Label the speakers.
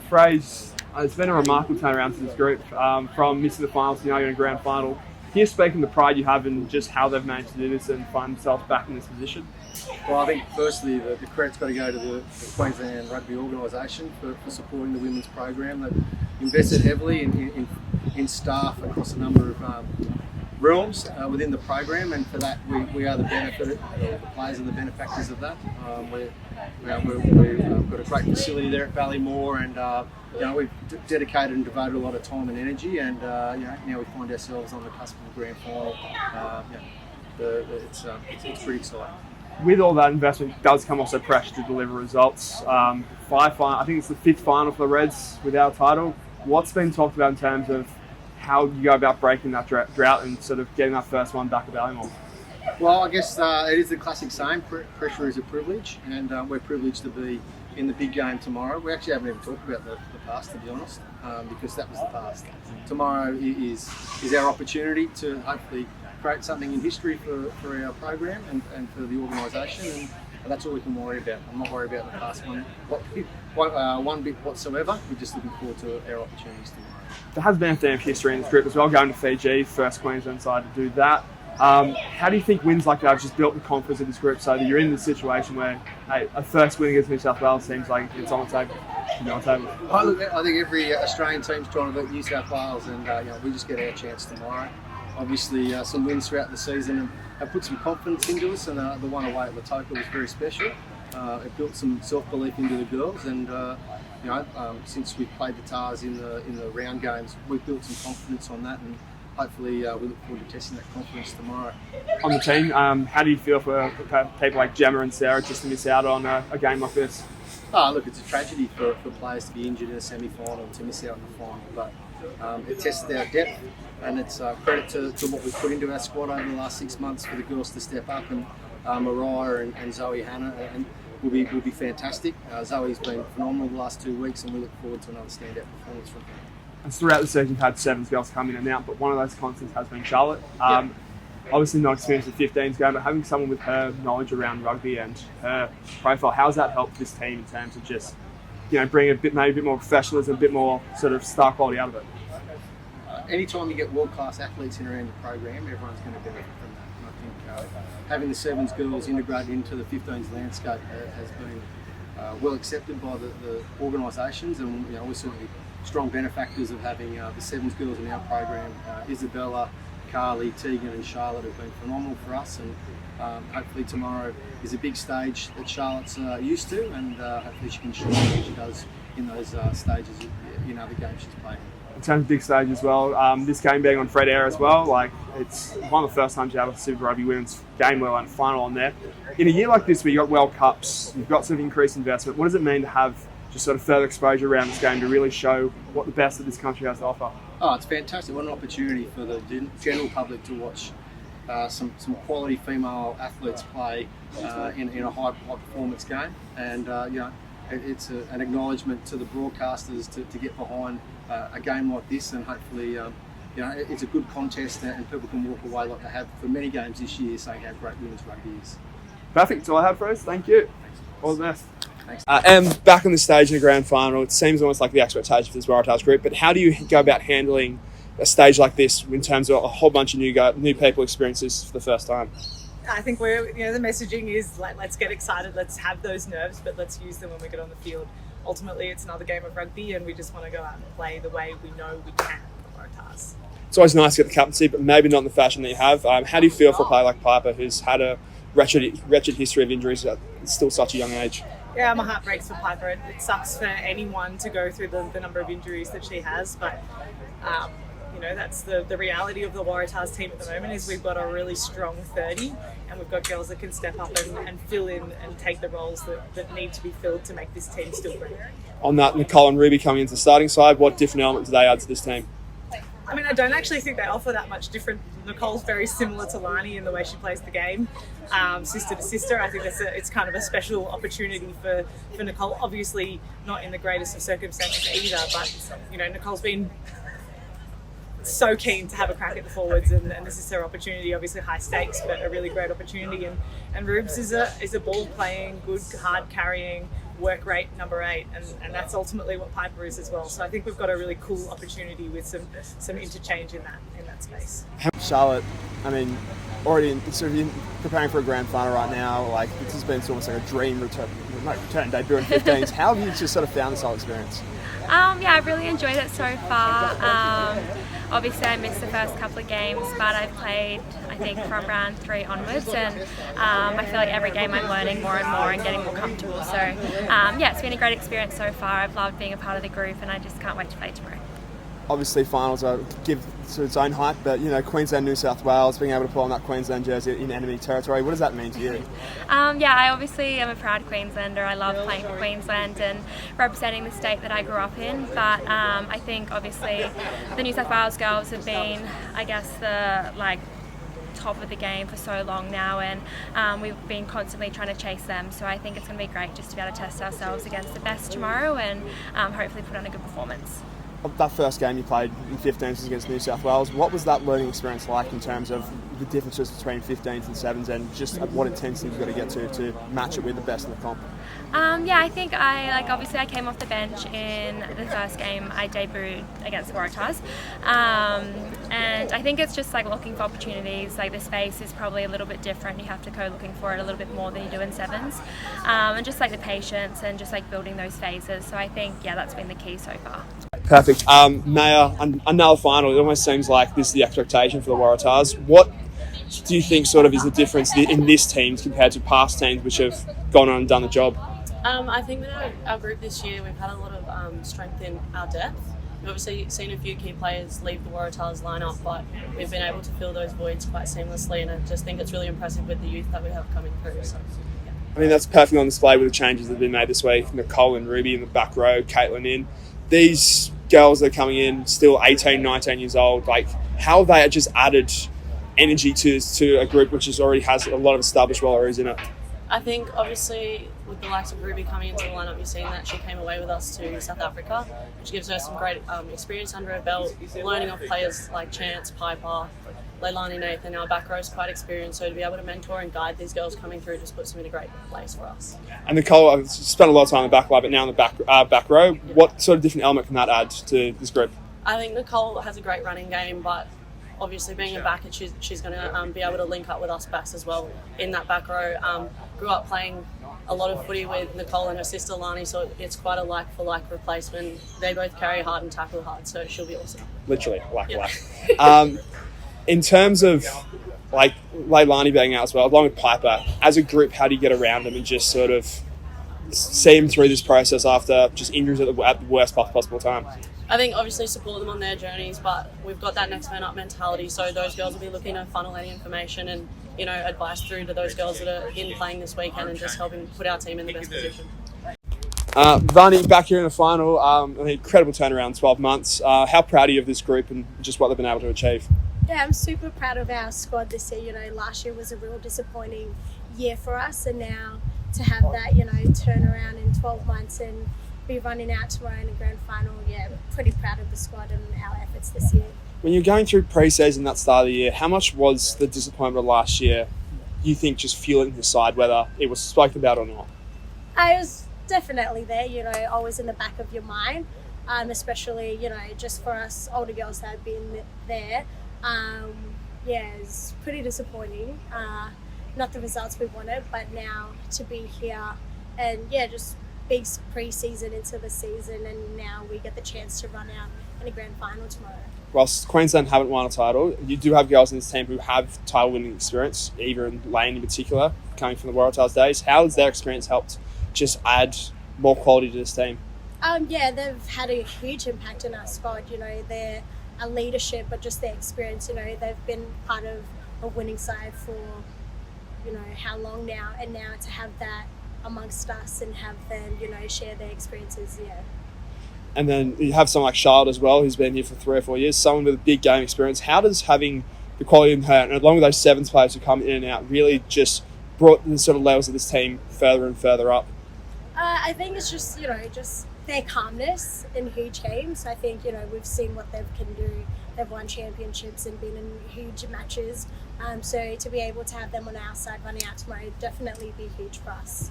Speaker 1: Fraser, it's been a remarkable turnaround to this group. From missing the finals to now you're in a grand final. Can you speak on the pride you have in just how they've managed to do this and find themselves back in this position?
Speaker 2: Well, I think firstly the credit's got to go to the Queensland Rugby organisation for supporting the women's program. They've invested heavily in staff across a number of realms within the program, and for that we are the players are the benefactors of that. We've got a great facility there at Ballymore, and we've dedicated and devoted a lot of time and energy, and now we find ourselves on the cusp of the grand final. It's pretty exciting.
Speaker 1: With all that investment, it does come also pressure to deliver results. I think it's the 5th final for the Reds without a title. What's been talked about in terms of how you go about breaking that drought and sort of getting that first one back at Ballymore?
Speaker 2: Well, I guess it is the classic saying, pressure is a privilege, and we're privileged to be in the big game tomorrow. We actually haven't even talked about the past, to be honest, because that was the past. Tomorrow is our opportunity to hopefully create something in history for our program and for the organisation, and that's all we can worry about. I'm not worried about the past one bit whatsoever. We're just looking forward to our opportunities tomorrow.
Speaker 1: There has been a theme of history in this group as well, going to Fiji, first Queensland side to do that. How do you think wins like that have just built the confidence of this group so that you're in the situation where a first win against New South Wales seems like it's on the table?
Speaker 2: I think every Australian team's trying to beat New South Wales, and we just get our chance tomorrow. Obviously, some wins throughout the season have put some confidence into us, and the one away at Lautoka was very special. It built some self-belief into the girls, and since we've played the Tars in the round games, we've built some confidence on that, and hopefully we look forward to testing that confidence tomorrow. On the team,
Speaker 1: how do you feel for people like Gemma and Sarah just to miss out on a game like this?
Speaker 2: Look, it's a tragedy for players to be injured in a semi-final and to miss out on the final, but it tested our depth, and it's credit to what we've put into our squad over the last 6 months for the girls to step up, and Mariah and Zoe Hannah and will be fantastic. Zoe's been phenomenal the last 2 weeks, and we look forward to another standout performance from her.
Speaker 1: And throughout the season, you've had 7s girls come in and out, but one of those constants has been Charlotte. Obviously not experienced the 15s game, but having someone with her knowledge around rugby and her profile, how has that helped this team in terms of just, bringing maybe a bit more professionalism, a bit more sort of star quality out of it?
Speaker 2: Anytime you get world-class athletes in around your program, everyone's going to benefit from that. And I think having the 7s girls integrated into the 15s landscape has been well accepted by the organisations, and we're certainly strong benefactors of having the 7s girls in our program. Isabella, Carly, Tegan and Charlotte have been phenomenal for us, and hopefully tomorrow is a big stage that Charlotte's used to, and hopefully she can show what she does in those stages in other games she's playing.
Speaker 1: In terms of big stage as well, this game being on Fred Air as well, it's one of the first times you have a Super Rugby Women's game where and final on there. In a year like this where you've got World Cups, you've got some increased investment, what does it mean to have just sort of further exposure around this game to really show what the best that this country has to offer?
Speaker 2: Oh, it's fantastic. What an opportunity for the general public to watch some quality female athletes play in a high performance game, and it's an acknowledgement to the broadcasters to get behind a game like this, and hopefully it's a good contest, and people can walk away like they have for many games this year, saying how great women's rugby is.
Speaker 1: Perfect. That's all I have, Fraser. Thank you.
Speaker 2: Thanks.
Speaker 1: All the best.
Speaker 2: Thanks.
Speaker 1: And back on the stage in the grand final, it seems almost like the expectation for this Waratahs group, but how do you go about handling a stage like this in terms of a whole bunch of new people experiences for the first time?
Speaker 3: I think the messaging is let's get excited, let's have those nerves, but let's use them when we get on the field. Ultimately, it's another game of rugby, and we just want to go out and play the way we know we can with the Waratahs.
Speaker 1: It's always nice to get the captaincy, but maybe not in the fashion that you have. How do you feel for a player like Piper, who's had a wretched history of injuries at still such a young age?
Speaker 3: Yeah, my heart breaks for Piper. It sucks for anyone to go through the number of injuries that she has, but that's the reality of the Waratahs team at the moment. Is we've got a really strong 30, and we've got girls that can step up and fill in and take the roles that need to be filled to make this team still great.
Speaker 1: On that, Nicole and Ruby coming into the starting side, what different element do they add to this team?
Speaker 3: I don't actually think they offer that much different. Nicole's very similar to Lani in the way she plays the game, sister to sister. I think it's kind of a special opportunity for Nicole. Obviously not in the greatest of circumstances either, but Nicole's been so keen to have a crack at the forwards, and this is her opportunity. Obviously high stakes, but a really great opportunity. And Rubes is a ball playing, good, hard carrying, work rate number 8, and that's ultimately what Piper is as well. So I think we've got a really cool opportunity with some interchange in that space.
Speaker 1: Charlotte, I mean, already preparing for a grand final right now. Like, this has been almost like a dream return debut in 15s. How have you just sort of found this whole experience?
Speaker 4: Yeah, I've really enjoyed it so far. Obviously, I missed the first couple of games, but I've played, I think, from round 3 onwards, and I feel like every game I'm learning more and more and getting more comfortable. So, yeah, it's been a great experience so far. I've loved being a part of the group, and I just can't wait to play tomorrow.
Speaker 1: Obviously, finals give to its own hype, but Queensland, New South Wales, being able to pull on that Queensland jersey in enemy territory, what does that mean to you?
Speaker 4: Yeah, I obviously am a proud Queenslander. I love playing for Queensland and representing the state that I grew up in. But I think obviously the New South Wales girls have been, I guess, the top of the game for so long now, and we've been constantly trying to chase them. So I think it's going to be great just to be able to test ourselves against the best tomorrow and hopefully put on a good performance.
Speaker 1: That first game you played in 15s against New South Wales, what was that learning experience like in terms of the differences between 15s and 7s and just what intensity you've got to get to match it with the best in the comp?
Speaker 4: Yeah, I think obviously I came off the bench in the first game. I debuted against the Waratahs, and I think it's just looking for opportunities. The space is probably a little bit different. You have to go looking for it a little bit more than you do in 7s, and just the patience and just building those phases. So I think that's been the key so far.
Speaker 1: Perfect. Maya, another final. It almost seems like this is the expectation for the Waratahs. What do you think sort of is the difference in this team compared to past teams which have gone on and done the job?
Speaker 5: I think with our group this year, we've had a lot of strength in our depth. We've obviously seen a few key players leave the Waratahs lineup, but we've been able to fill those voids quite seamlessly, and I just think it's really impressive with the youth that we have coming through. So, yeah.
Speaker 1: I mean, that's perfectly on display with the changes that have been made this week. Nicole and Ruby in the back row, Caitlin in. These girls that are coming in, still 18, 19 years old, how they just added energy to a group which already has a lot of established warriors in it.
Speaker 5: I think obviously with the likes of Ruby coming into the lineup, you've seen that she came away with us to South Africa, which gives her some great experience under her belt, learning off players like Chance, Piper, Leilani, Nathan. Our back row is quite experienced, so to be able to mentor and guide these girls coming through just puts them in a great place for us. And
Speaker 1: Nicole, I've spent a lot of time in the back line, but now in the back row, what sort of different element can that add to this group?
Speaker 5: I think Nicole has a great running game, but obviously being a backer, she's going to be able to link up with us backs as well in that back row. Grew up playing a lot of footy with Nicole and her sister Lani, so it's quite a like-for-like replacement. They both carry hard and tackle hard, so she'll be awesome. Literally,
Speaker 1: like. In terms of Leilani being out as well, along with Piper, as a group, how do you get around them and just sort of see them through this process after just injuries at the worst possible time?
Speaker 5: I think obviously support them on their journeys, but we've got that next man up mentality, so those girls will be looking to funnel any information and advice through to those girls that are in playing this weekend and just helping put our team in the best position.
Speaker 1: Vani, back here in the final, an incredible turnaround, 12 months. How proud are you of this group and just what they've been able to achieve?
Speaker 6: Yeah, I'm super proud of our squad this year. Last year was a real disappointing year for us, and now to have that, turnaround in 12 months and be running out tomorrow in the grand final, I'm pretty proud of the squad and our efforts this year.
Speaker 1: When you're going through pre-season that start of the year, how much was the disappointment of last year, you think, just fueling the side, whether it was spoken about or not?
Speaker 6: I was definitely there, always in the back of your mind, especially, just for us older girls that have been there. It's pretty disappointing. Not the results we wanted, but now to be here and just big pre-season into the season, and now we get the chance to run out in a grand final tomorrow.
Speaker 1: Whilst Queensland haven't won a title, you do have girls in this team who have title-winning experience, Eva and Lane in particular, coming from the Waratahs days. How has their experience helped just add more quality to this team?
Speaker 6: They've had a huge impact on our squad. Their leadership, but just their experience. They've been part of a winning side for how long now, and now to have that amongst us and have them share their experiences.
Speaker 1: And then you have someone like Charlotte as well, who's been here for 3 or 4 years, someone with a big game experience. How does having the quality in her, and along with those 7s players who come in and out, really just brought the sort of levels of this team further and further up?
Speaker 6: I think it's just just their calmness in huge games. I think we've seen what they can do. They've won championships and been in huge matches. So to be able to have them on our side running out tomorrow would definitely be huge for us.